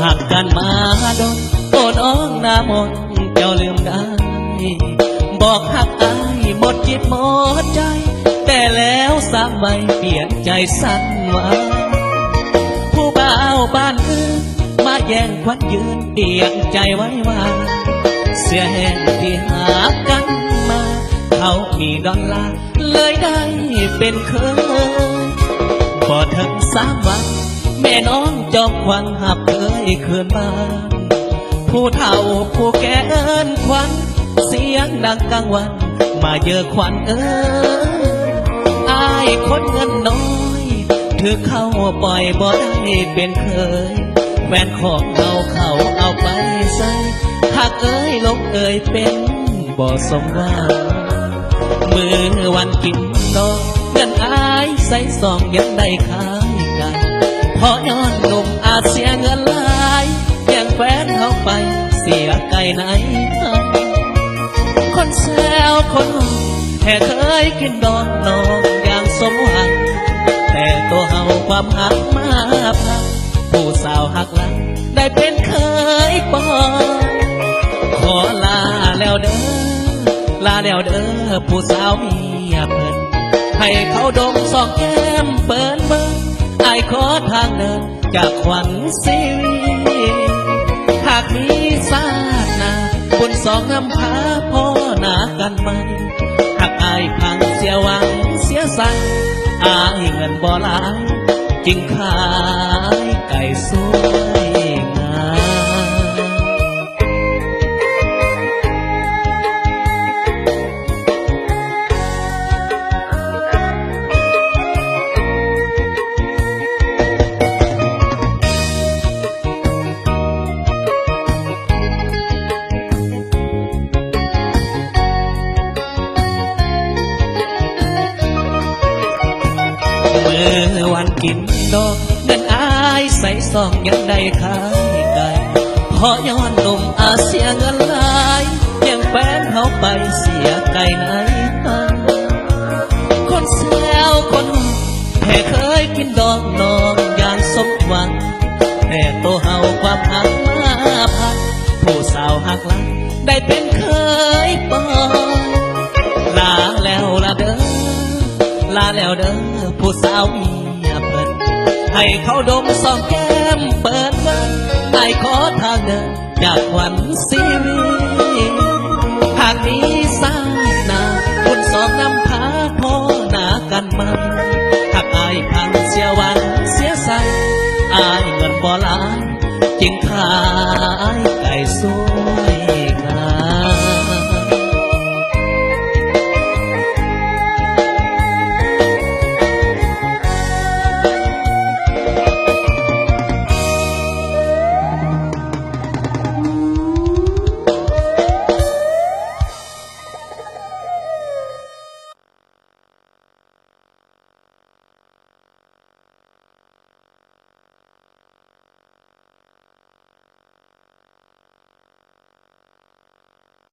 หักกันมาโดนโอนอ้องหน้ามนเจ้าลืมได้บอกหักอายหมดจิตหมดใจแต่แล้วสามใบเปลี่ยนใจสั่นว่าผู้บ่าวบ้านอื่นมาแย่งควันยืนเปลี่ยนใจไว้ว่าเสียแห้งที่หากันมาเขามีดอลลาร์เลยได้เป็นเคยพอถึง3 วันแม่น้องจอมควันหับเคยคืนบ้านผู้เฒ่าผู้แก่เอิ้นควันเสียงดังกลางวันมาเยอะควันอายคนเงินน้อยถือเข้าปล่อยบ่ได้เป็นเคยแฟนของเราเขาเอาไปใส่หักลงเป็นบ่สมหวังมือวันกินนอนเงินอายใส่ซองยังได้ขายกันพอย้อนหนุ่มอาจเสียเงินหลายแย่งแฟนเขาไปเสียไก่ไหนคนแซวคนแค่เคยกินดอนน้องอย่างสมหวังแต่ตัวเฮาความหักมาพังผู้สาวหักหลังได้เป็นเคยปองขอลาแล้วเด้อผู้สาวเมียเพิ่นให้เขาดมซอกแก้มเปิ้นเบิ่งไอ้ขอทางเดินจากขวัญชีวิตหากมีศาสนาบุญสองนำพาพ่อหนากันไหมหากอายพังเสียหวังเสียสังอายเงินบ่หลายจึงขายไก่สวยงามวันกินดอกเงินอายใส่ซองยังได้ขายไก่พอย้อนหนุ่มอาเสียเงินหลายยังแฟนเขาไปเสียไก่ไหนคนแซวคนแค่เคยกินดอกน้องอย่างสมหวังแต่ตัวเฮาความหักมาพันผู้สาวหักหลังได้เป็นเคยปองลาแล้วเด้อผู้สาวเมียเพิ่นให้เขาดมซองแก้มเปิดเบิ่งไอ้ขอทางเดินจากขวัญชีวิตหากมี